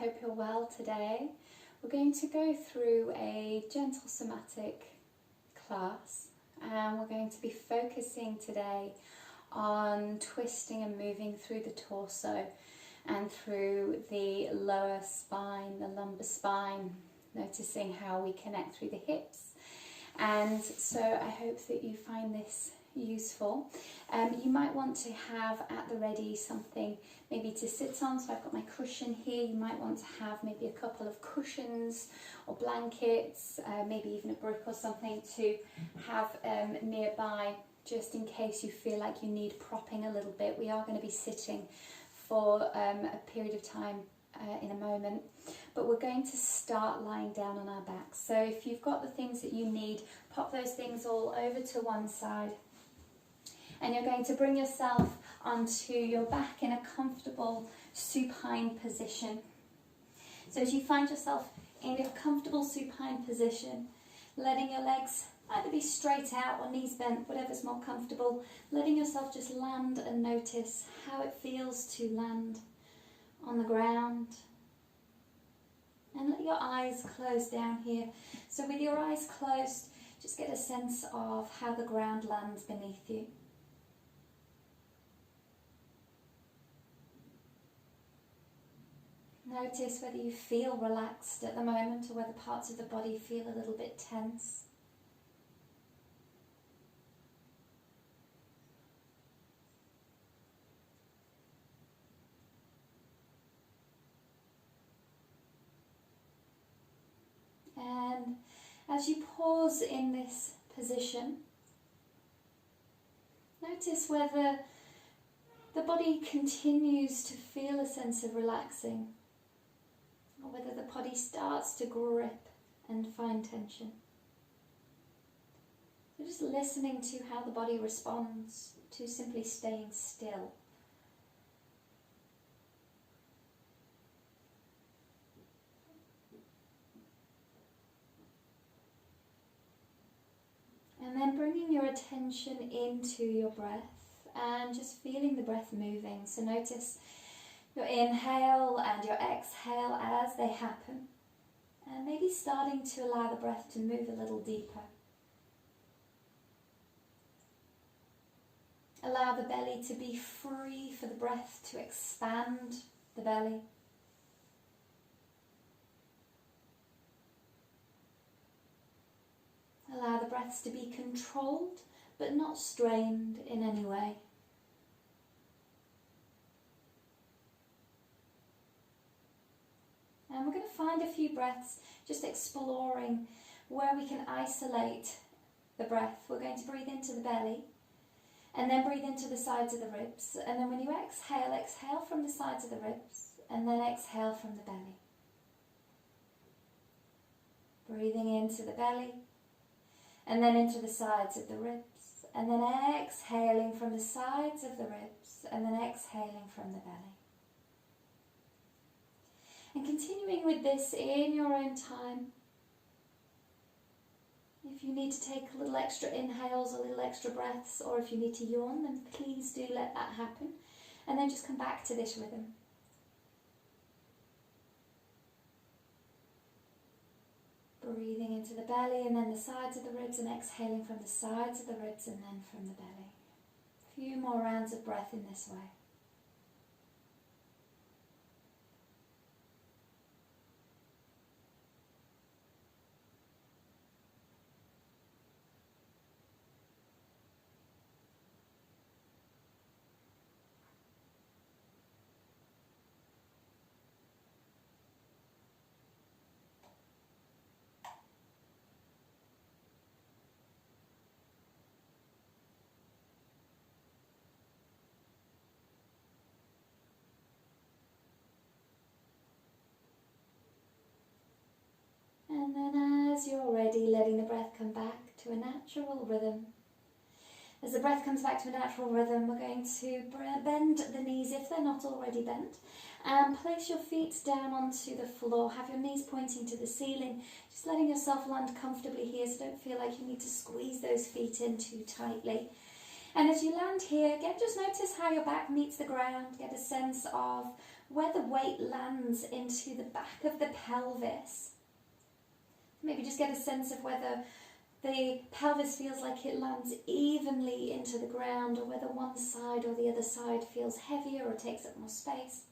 hope you're well today. We're going to go through a gentle somatic class and we're going to be focusing today on twisting and moving through the torso and through the lower spine, the lumbar spine, noticing how we connect through the hips. And so I hope that you find this useful. You might want to have at the ready something maybe to sit on. So I've got my cushion here. You might want to have maybe a couple of cushions or blankets, maybe even a brick or something to have nearby, just in case you feel like you need propping a little bit. We are going to be sitting for a period of time in a moment, but we're going to start lying down on our backs. So if you've got the things that you need, pop those things all over to one side. And you're going to bring yourself onto your back in a comfortable supine position. So as you find yourself in a comfortable supine position, letting your legs either be straight out or knees bent, whatever's more comfortable, letting yourself just land and notice how it feels to land on the ground. And let your eyes close down here. So with your eyes closed, just get a sense of how the ground lands beneath you. Notice whether you feel relaxed at the moment or whether parts of the body feel a little bit tense. And as you pause in this position, notice whether the body continues to feel a sense of relaxing, or whether the body starts to grip and find tension. So just listening to how the body responds to simply staying still. And then bringing your attention into your breath and just feeling the breath moving. So notice your inhale and your exhale as they happen, and maybe starting to allow the breath to move a little deeper. Allow the belly to be free for the breath to expand the belly. Allow the breaths to be controlled but not strained in any way. And we're going to find a few breaths just exploring where we can isolate the breath. We're going to breathe into the belly and then breathe into the sides of the ribs. And then when you exhale, exhale from the sides of the ribs and then exhale from the belly. Breathing into the belly and then into the sides of the ribs, and then exhaling from the sides of the ribs and then exhaling from the belly. And continuing with this in your own time. If you need to take a little extra inhales, a little extra breaths, or if you need to yawn, then please do let that happen. And then just come back to this rhythm. Breathing into the belly and then the sides of the ribs, and exhaling from the sides of the ribs and then from the belly. A few more rounds of breath in this way. And then as you're ready, letting the breath come back to a natural rhythm. As the breath comes back to a natural rhythm, we're going to bend the knees if they're not already bent, and place your feet down onto the floor. Have your knees pointing to the ceiling, just letting yourself land comfortably here, so don't feel like you need to squeeze those feet in too tightly. And as you land here, just notice how your back meets the ground. Get a sense of where the weight lands into the back of the pelvis. Maybe just get a sense of whether the pelvis feels like it lands evenly into the ground, or whether one side or the other side feels heavier or takes up more space.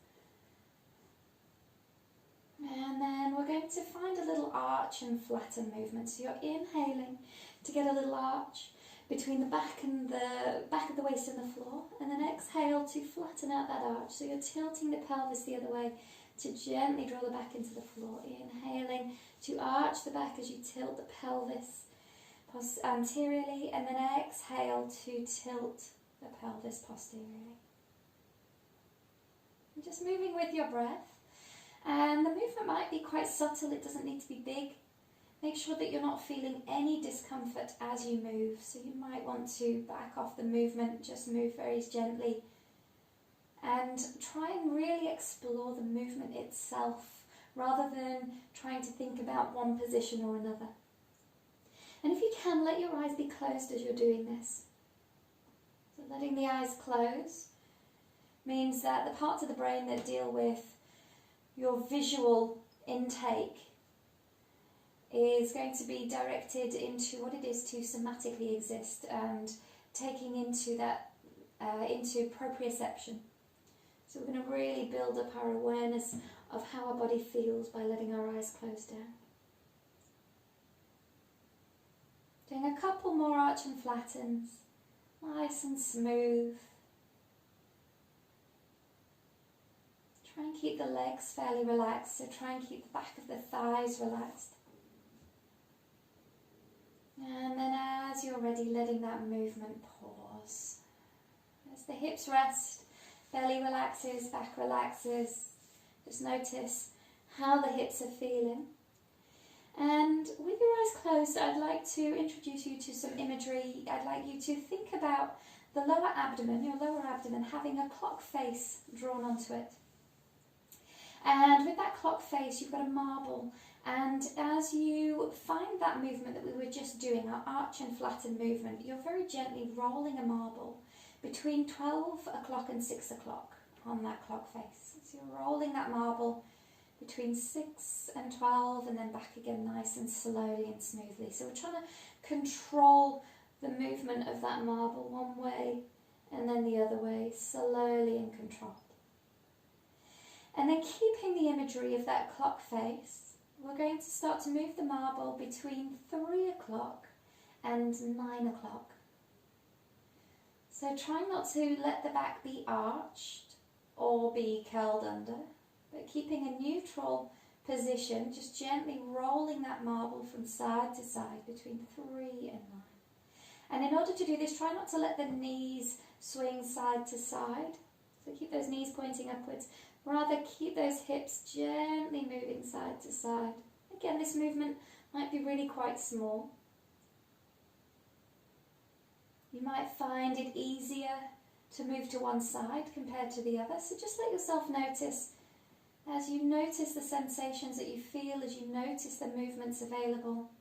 And then we're going to find a little arch and flatten movement. So you're inhaling to get a little arch between the back of the waist and the floor, and then exhale to flatten out that arch. So you're tilting the pelvis the other way to gently draw the back into the floor. Inhaling to arch the back as you tilt the pelvis anteriorly, and then exhale to tilt the pelvis posteriorly. And just moving with your breath. And the movement might be quite subtle, it doesn't need to be big. Make sure that you're not feeling any discomfort as you move. So you might want to back off the movement, just move very gently. And try and really explore the movement itself, rather than trying to think about one position or another. And if you can, let your eyes be closed as you're doing this. So letting the eyes close means that the parts of the brain that deal with your visual intake is going to be directed into what it is to somatically exist, and taking into that into proprioception. So we're going to really build up our awareness of how our body feels by letting our eyes close down. Doing a couple more arch and flattens, nice and smooth. Try and keep the legs fairly relaxed, so try and keep the back of the thighs relaxed. And then as you're ready, letting that movement pause. As the hips rest, belly relaxes, back relaxes. Just notice how the hips are feeling. And with your eyes closed, I'd like to introduce you to some imagery. I'd like you to think about the lower abdomen, your lower abdomen, having a clock face drawn onto it. And with that clock face, you've got a marble. And as you find that movement that we were just doing, our arch and flatten movement, you're very gently rolling a marble between 12 o'clock and 6 o'clock on that clock face. So you're rolling that marble between 6 and 12, and then back again nice and slowly and smoothly. So we're trying to control the movement of that marble one way and then the other way, slowly and controlled. And then keeping the imagery of that clock face, we're going to start to move the marble between 3 o'clock and 9 o'clock. So try not to let the back be arched or be curled under, but keeping a neutral position, just gently rolling that marble from side to side between 3 and 9. And in order to do this, try not to let the knees swing side to side. So keep those knees pointing upwards. Rather, keep those hips gently moving side to side. Again, this movement might be really quite small. You might find it easier to move to one side compared to the other. So just let yourself notice. As you notice the sensations that you feel, as you notice the movements available,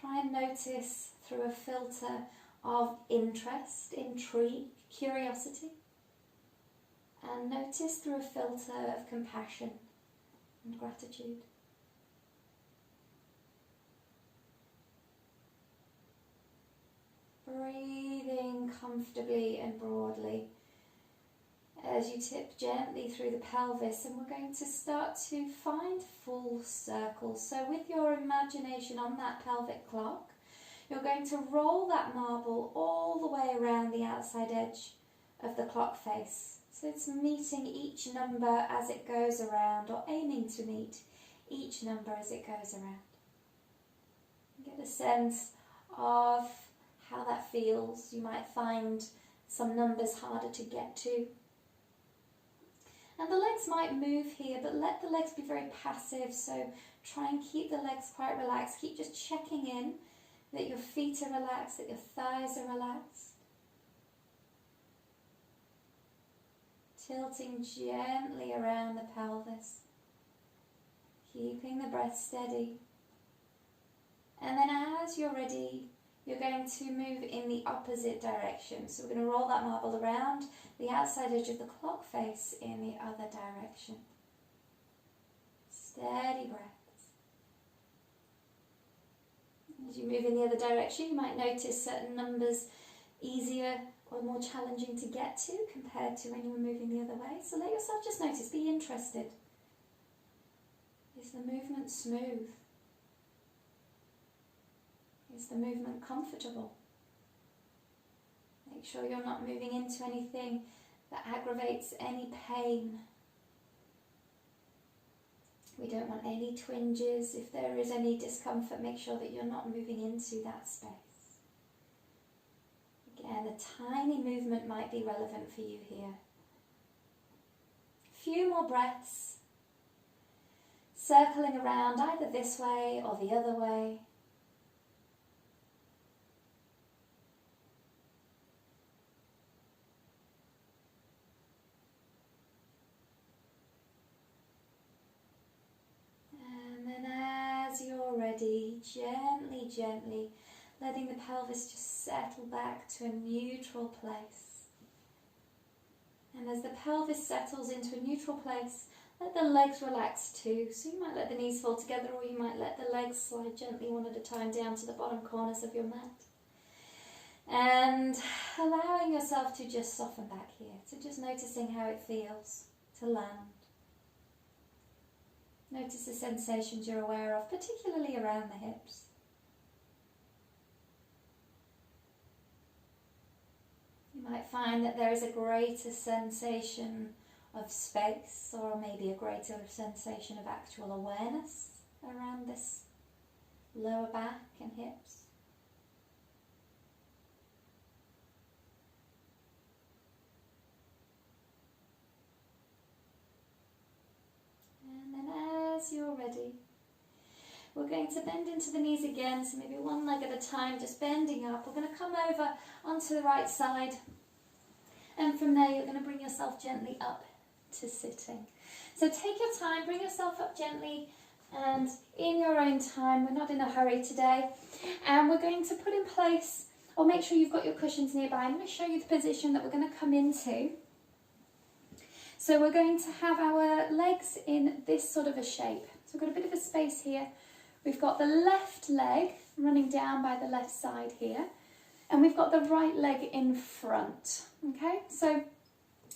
try and notice through a filter of interest, intrigue, curiosity, and notice through a filter of compassion and gratitude. Breathing comfortably and broadly as you tip gently through the pelvis, and we're going to start to find full circles. So with your imagination on that pelvic clock, you're going to roll that marble all the way around the outside edge of the clock face. So it's meeting each number as it goes around, or aiming to meet each number as it goes around. Get a sense of how that feels. You might find some numbers harder to get to. And the legs might move here, but let the legs be very passive. So try and keep the legs quite relaxed. Keep just checking in that your feet are relaxed, that your thighs are relaxed. Tilting gently around the pelvis. Keeping the breath steady. And then as you're ready, you're going to move in the opposite direction. So we're going to roll that marble around the outside edge of the clock face in the other direction. Steady breaths. As you move in the other direction, you might notice certain numbers easier or more challenging to get to compared to when you were moving the other way. So let yourself just notice, be interested. Is the movement smooth? Is the movement comfortable? Make sure you're not moving into anything that aggravates any pain. We don't want any twinges. If there is any discomfort, make sure that you're not moving into that space. Again, a tiny movement might be relevant for you here. A few more breaths, circling around either this way or the other way. And then as you're ready, gently, gently letting the pelvis just settle back to a neutral place. And as the pelvis settles into a neutral place, let the legs relax too. So you might let the knees fall together, or you might let the legs slide gently one at a time down to the bottom corners of your mat. And allowing yourself to just soften back here, so just noticing how it feels to land. Notice the sensations you're aware of, particularly around the hips. You might find that there is a greater sensation of space, or maybe a greater sensation of actual awareness around this lower back and hips. And then as you're ready, we're going to bend into the knees again, so maybe one leg at a time, just bending up. We're going to come over onto the right side, and from there you're going to bring yourself gently up to sitting. So take your time, bring yourself up gently and in your own time. We're not in a hurry today, and we're going to put in place, or make sure you've got your cushions nearby. I'm going to show you the position that we're going to come into. So we're going to have our legs in this sort of a shape. So we've got a bit of a space here. We've got the left leg running down by the left side here, and we've got the right leg in front. Okay, so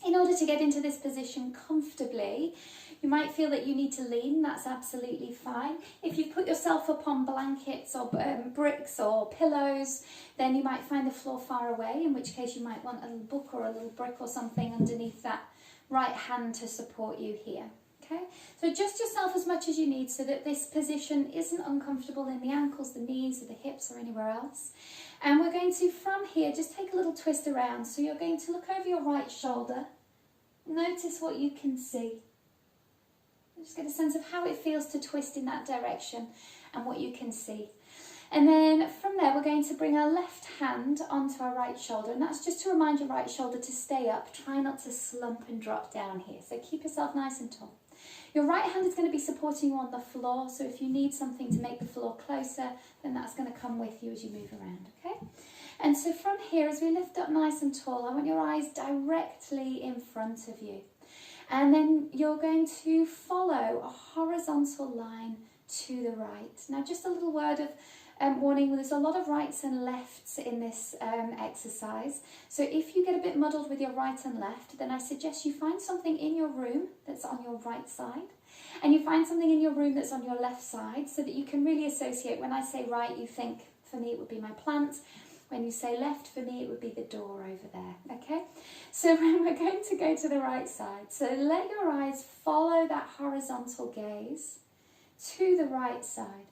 in order to get into this position comfortably, you might feel that you need to lean. That's absolutely fine. If you put yourself up on blankets or bricks or pillows, then you might find the floor far away, in which case you might want a little book or a little brick or something underneath that right hand to support you here. Okay, so adjust yourself as much as you need so that this position isn't uncomfortable in the ankles, the knees, or the hips, or anywhere else. And we're going to, from here, just take a little twist around. So you're going to look over your right shoulder. Notice what you can see. Just get a sense of how it feels to twist in that direction and what you can see. And then from there, we're going to bring our left hand onto our right shoulder. And that's just to remind your right shoulder to stay up. Try not to slump and drop down here. So keep yourself nice and tall. Your right hand is going to be supporting you on the floor. So if you need something to make the floor closer, then that's going to come with you as you move around, okay? And so from here, as we lift up nice and tall, I want your eyes directly in front of you. And then you're going to follow a horizontal line to the right. Now, just a little word of warning, there's a lot of rights and lefts in this exercise. So if you get a bit muddled with your right and left, then I suggest you find something in your room that's on your right side, and you find something in your room that's on your left side, so that you can really associate. When I say right, you think, for me, it would be my plant. When you say left, for me, it would be the door over there, okay? So we're going to go to the right side. So let your eyes follow that horizontal gaze to the right side.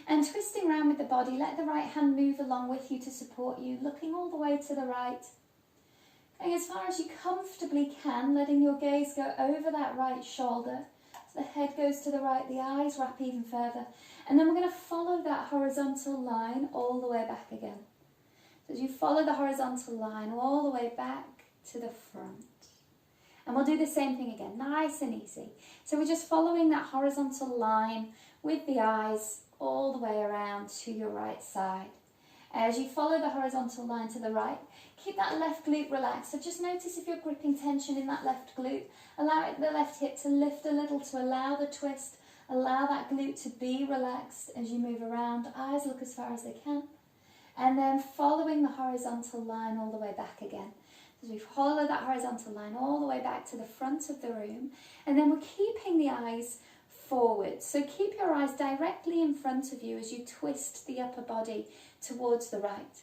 And twisting around with the body, let the right hand move along with you to support you, looking all the way to the right. Going as far as you comfortably can, letting your gaze go over that right shoulder. So the head goes to the right, the eyes wrap even further. And then we're going to follow that horizontal line all the way back again. So as you follow the horizontal line all the way back to the front. And we'll do the same thing again, nice and easy. So we're just following that horizontal line with the eyes all the way around to your right side. As you follow the horizontal line to the right, keep that left glute relaxed. So just notice if you're gripping tension in that left glute. Allow the left hip to lift a little to allow the twist. Allow that glute to be relaxed as you move around. Eyes look as far as they can. And then following the horizontal line all the way back again. As we follow that horizontal line all the way back to the front of the room. And then we're keeping the eyes forward. So keep your eyes directly in front of you as you twist the upper body towards the right.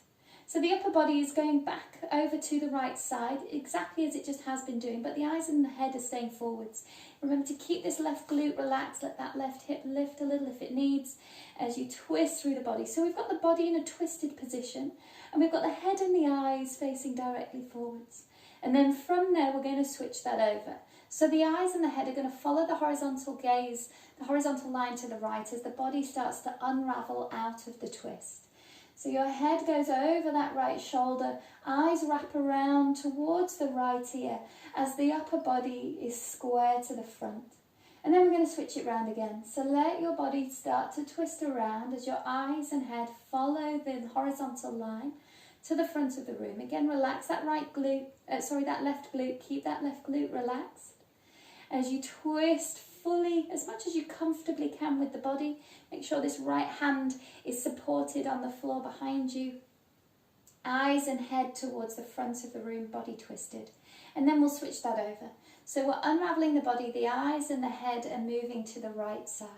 So the upper body is going back over to the right side, exactly as it just has been doing, but the eyes and the head are staying forwards. Remember to keep this left glute relaxed, let that left hip lift a little if it needs, as you twist through the body. So we've got the body in a twisted position, and we've got the head and the eyes facing directly forwards. And then from there, we're going to switch that over. So the eyes and the head are going to follow the horizontal gaze, the horizontal line to the right, as the body starts to unravel out of the twist. So your head goes over that right shoulder, eyes wrap around towards the right ear as the upper body is square to the front. And then we're going to switch it round again. So let your body start to twist around as your eyes and head follow the horizontal line to the front of the room. Again, relax that left glute, keep that left glute relaxed. As you twist fully, as much as you comfortably can with the body, make sure this right hand is supported on the floor behind you. Eyes and head towards the front of the room, body twisted. And then we'll switch that over. So we're unraveling the body, the eyes and the head are moving to the right side.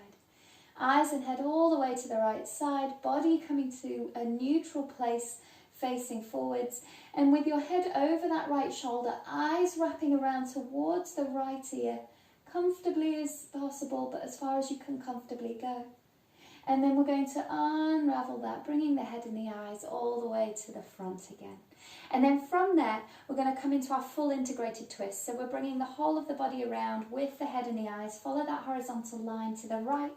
Eyes and head all the way to the right side, body coming to a neutral place, facing forwards. And with your head over that right shoulder, eyes wrapping around towards the right ear, comfortably as possible, but as far as you can comfortably go. And then we're going to unravel that, bringing the head and the eyes all the way to the front again. And then from there, we're going to come into our full integrated twist. So we're bringing the whole of the body around with the head and the eyes. Follow that horizontal line to the right,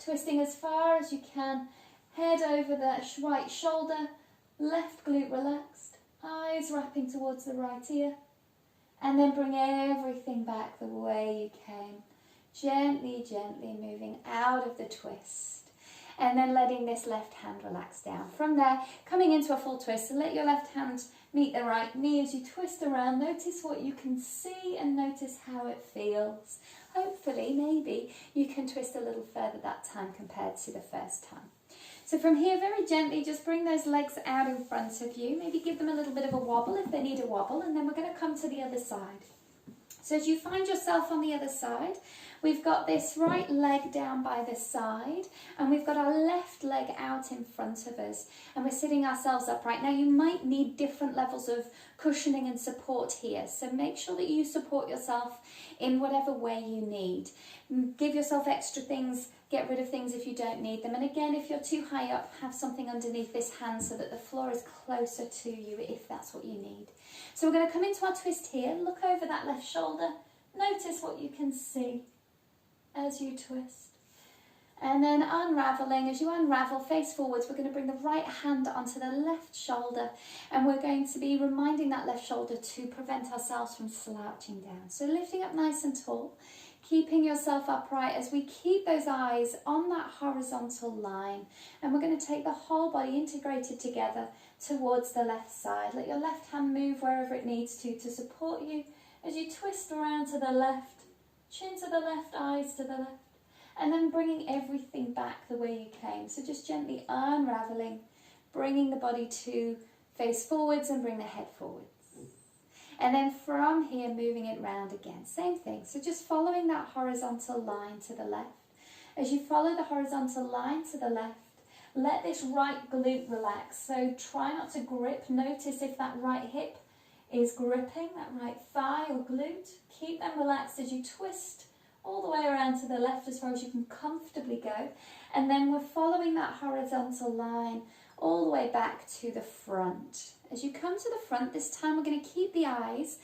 twisting as far as you can. Head over the right shoulder, left glute relaxed, eyes wrapping towards the right ear. And then bring everything back the way you came. Gently, gently moving out of the twist. And then letting this left hand relax down. From there, coming into a full twist. So let your left hand meet the right knee as you twist around. Notice what you can see and notice how it feels. Hopefully, maybe, you can twist a little further that time compared to the first time. So from here, very gently, just bring those legs out in front of you. Maybe give them a little bit of a wobble if they need a wobble. And then we're going to come to the other side. So as you find yourself on the other side, we've got this right leg down by the side and we've got our left leg out in front of us and we're sitting ourselves upright. Now you might need different levels of cushioning and support here, so make sure that you support yourself in whatever way you need. Give yourself extra things, get rid of things if you don't need them, and again, if you're too high up, have something underneath this hand so that the floor is closer to you if that's what you need. So we're going to come into our twist here, look over that left shoulder, notice what you can see as you twist. And then unraveling, as you unravel, face forwards, we're going to bring the right hand onto the left shoulder and we're going to be reminding that left shoulder to prevent ourselves from slouching down. So lifting up nice and tall, keeping yourself upright as we keep those eyes on that horizontal line, and we're going to take the whole body integrated together towards the left side. Let your left hand move wherever it needs to support you as you twist around to the left, chin to the left, eyes to the left, and then bringing everything back the way you came. So just gently unraveling, bringing the body to face forwards and bring the head forwards. And then from here, moving it round again. Same thing. So just following that horizontal line to the left. As you follow the horizontal line to the left, let this right glute relax. So try not to grip. Notice if that right hip is gripping, that right thigh or glute. Keep them relaxed as you twist all the way around to the left as far as you can comfortably go. And then we're following that horizontal line all the way back to the front. As you come to the front, this time we're going to keep the eyes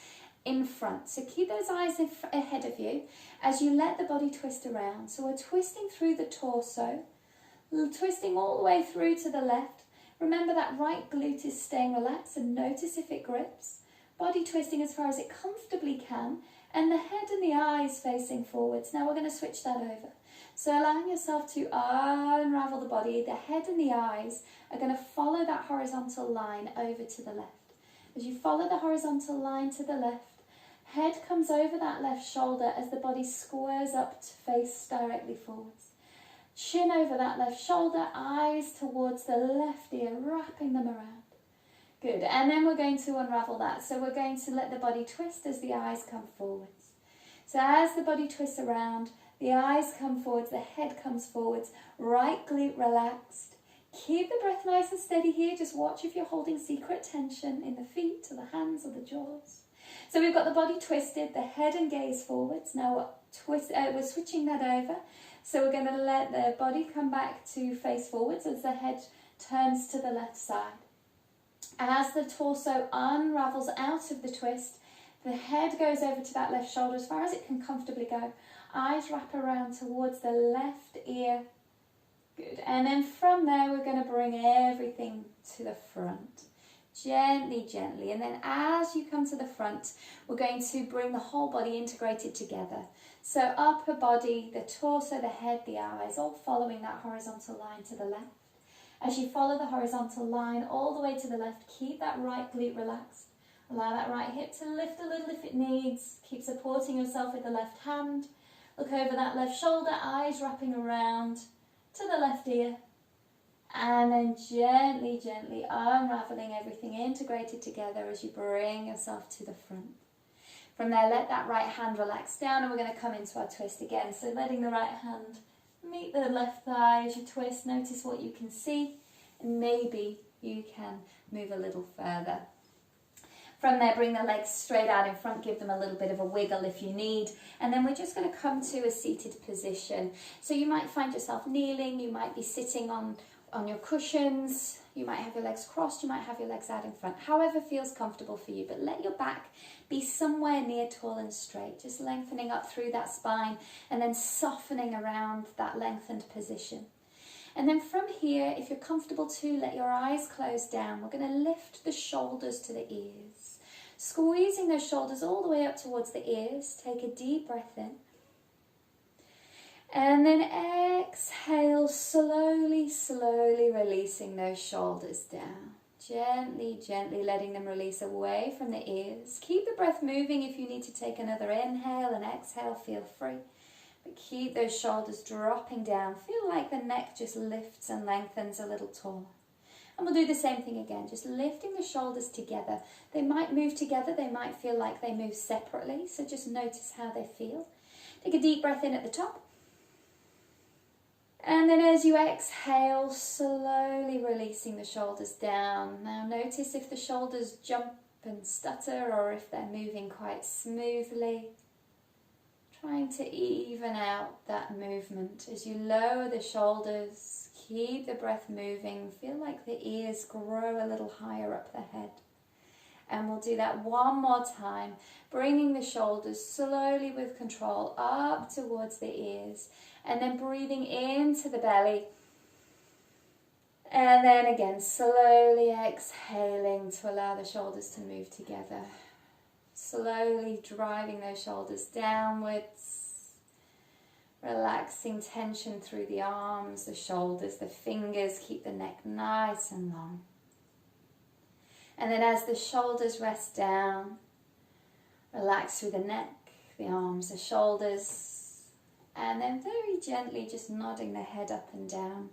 in front. So keep those eyes ahead of you as you let the body twist around. So we're twisting through the torso, twisting all the way through to the left. Remember that right glute is staying relaxed and notice if it grips. Body twisting as far as it comfortably can, and the head and the eyes facing forwards. Now we're going to switch that over. So allowing yourself to unravel the body, the head and the eyes are going to follow that horizontal line over to the left. As you follow the horizontal line to the left, head comes over that left shoulder as the body squares up to face directly forwards. Chin over that left shoulder, eyes towards the left ear, wrapping them around. Good, and then we're going to unravel that. So we're going to let the body twist as the eyes come forwards. So as the body twists around, the eyes come forwards, the head comes forwards, right glute relaxed. Keep the breath nice and steady here. Just watch if you're holding secret tension in the feet or the hands or the jaws. So we've got the body twisted, the head and gaze forwards. Now we're switching that over. So we're going to let the body come back to face forwards as the head turns to the left side. As the torso unravels out of the twist, the head goes over to that left shoulder as far as it can comfortably go. Eyes wrap around towards the left ear. Good. And then from there, we're going to bring everything to the front. Gently, gently. And then as you come to the front, we're going to bring the whole body integrated together. So upper body, the torso, the head, the eyes, all following that horizontal line to the left. As you follow the horizontal line all the way to the left, keep that right glute relaxed. Allow that right hip to lift a little if it needs. Keep supporting yourself with the left hand. Look over that left shoulder, eyes wrapping around to the left ear. And then gently, gently unraveling everything integrated together as you bring yourself to the front. From there, let that right hand relax down and we're going to come into our twist again. So letting the right hand meet the left thigh as you twist. Notice what you can see and maybe you can move a little further. From there, bring the legs straight out in front, give them a little bit of a wiggle if you need. And then we're just going to come to a seated position. So you might find yourself kneeling, you might be sitting on your cushions, you might have your legs crossed, you might have your legs out in front, however feels comfortable for you. But let your back be somewhere near tall and straight, just lengthening up through that spine and then softening around that lengthened position. And then from here, if you're comfortable too, let your eyes close down. We're going to lift the shoulders to the ears. Squeezing those shoulders all the way up towards the ears. Take a deep breath in. And then exhale, slowly, slowly releasing those shoulders down. Gently, gently letting them release away from the ears. Keep the breath moving if you need to take another inhale and exhale, feel free. But keep those shoulders dropping down. Feel like the neck just lifts and lengthens a little taller. And we'll do the same thing again, just lifting the shoulders together. They might move together, they might feel like they move separately, so just notice how they feel. Take a deep breath in at the top. And then as you exhale, slowly releasing the shoulders down. Now notice if the shoulders jump and stutter or if they're moving quite smoothly. Trying to even out that movement. As you lower the shoulders, keep the breath moving. Feel like the ears grow a little higher up the head. And we'll do that one more time, bringing the shoulders slowly with control up towards the ears. And then breathing into the belly. And then again, slowly exhaling to allow the shoulders to move together. Slowly driving those shoulders downwards. Relaxing tension through the arms, the shoulders, the fingers. Keep the neck nice and long. And then as the shoulders rest down, relax through the neck, the arms, the shoulders. And then very gently just nodding the head up and down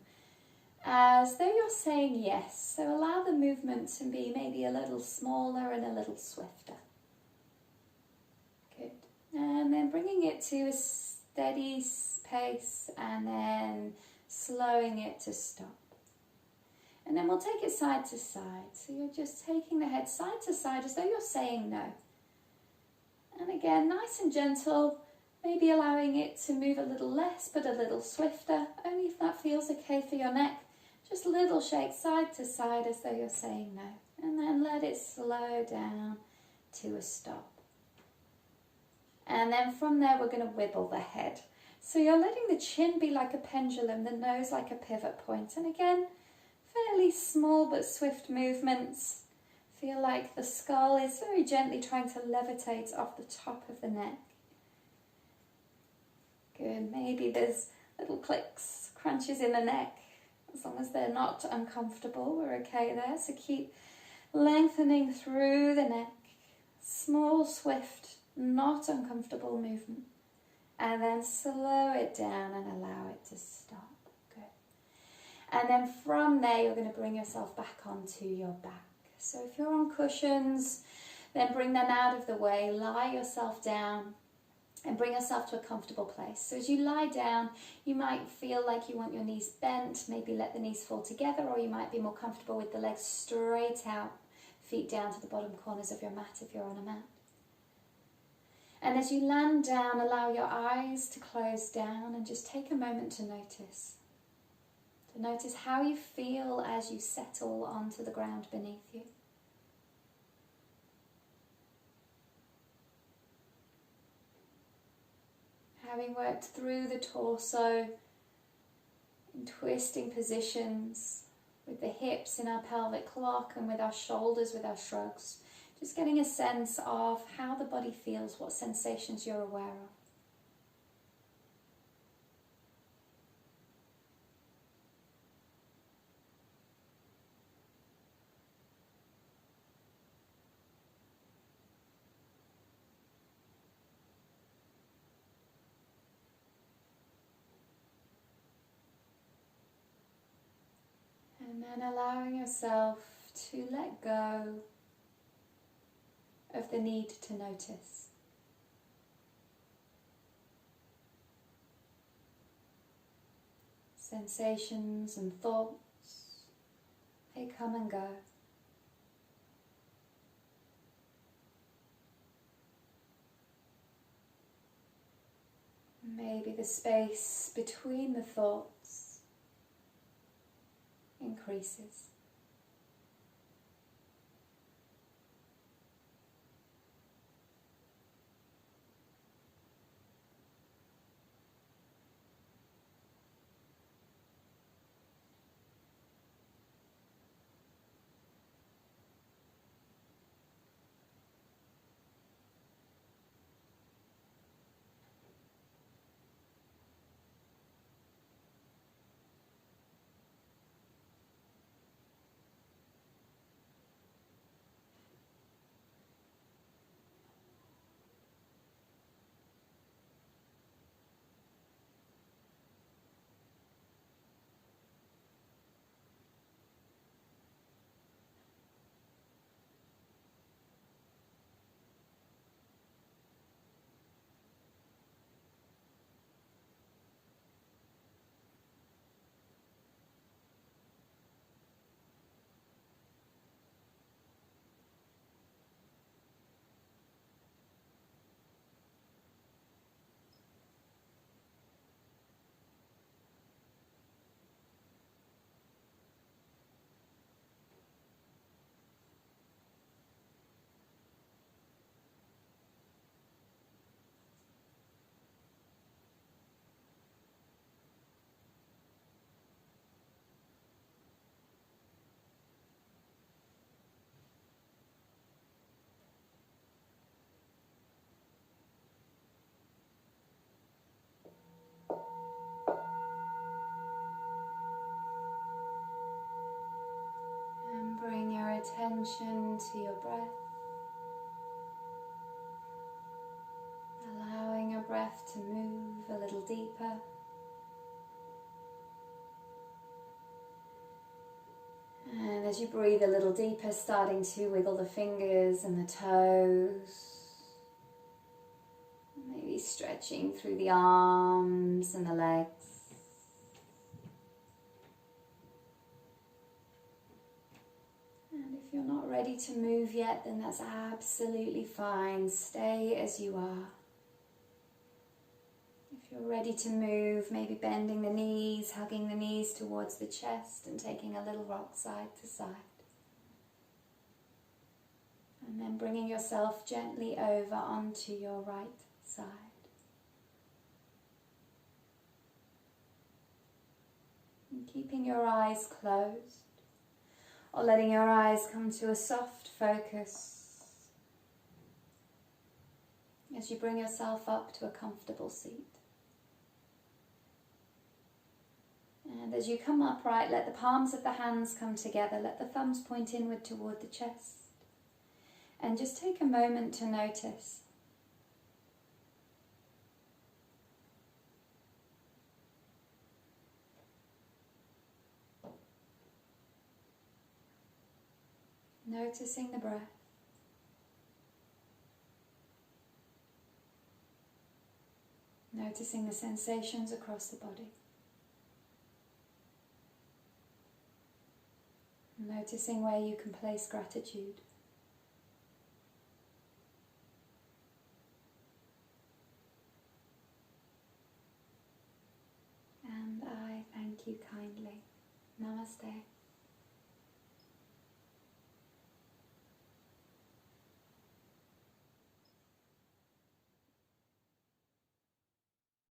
as though you're saying yes. So allow the movement to be maybe a little smaller and a little swifter. Good. And then bringing it to a steady pace and then slowing it to stop. And then we'll take it side to side. So you're just taking the head side to side as though you're saying no. And again, nice and gentle. Maybe allowing it to move a little less, but a little swifter, only if that feels okay for your neck. Just a little shake side to side as though you're saying no. And then let it slow down to a stop. And then from there, we're going to wibble the head. So you're letting the chin be like a pendulum, the nose like a pivot point. And again, fairly small but swift movements. Feel like the skull is very gently trying to levitate off the top of the neck. Good. Maybe there's Little clicks, crunches in the neck. As long as they're not uncomfortable, we're okay there. So keep lengthening through the neck. Small, swift, not uncomfortable movement. And then slow it down and allow it to stop. Good. And then from there, you're going to bring yourself back onto your back. So if you're on cushions, then bring them out of the way. Lie yourself down and bring yourself to a comfortable place. So as you lie down, you might feel like you want your knees bent. Maybe let the knees fall together, or you might be more comfortable with the legs straight out, feet down to the bottom corners of your mat if you're on a mat. And as you land down, allow your eyes to close down and just take a moment to notice. To notice how you feel as you settle onto the ground beneath you. Having worked through the torso in twisting positions with the hips in our pelvic clock and with our shoulders, with our shrugs. Just getting a sense of how the body feels, what sensations you're aware of. And then allowing yourself to let go of the need to notice. Sensations and thoughts, they come and go. Maybe the space between the thoughts increases. Attention to your breath, allowing your breath to move a little deeper. And as you breathe a little deeper, starting to wiggle the fingers and the toes, maybe stretching through the arms and the legs. If you're not ready to move yet, then that's absolutely fine. Stay as you are. If you're ready to move, maybe bending the knees, hugging the knees towards the chest and taking a little rock side to side. And then bringing yourself gently over onto your right side. And keeping your eyes closed, or letting your eyes come to a soft focus as you bring yourself up to a comfortable seat. And as you come upright, let the palms of the hands come together. Let the thumbs point inward toward the chest. And just take a moment to notice. Noticing the breath. Noticing the sensations across the body. Noticing where you can place gratitude. And I thank you kindly. Namaste.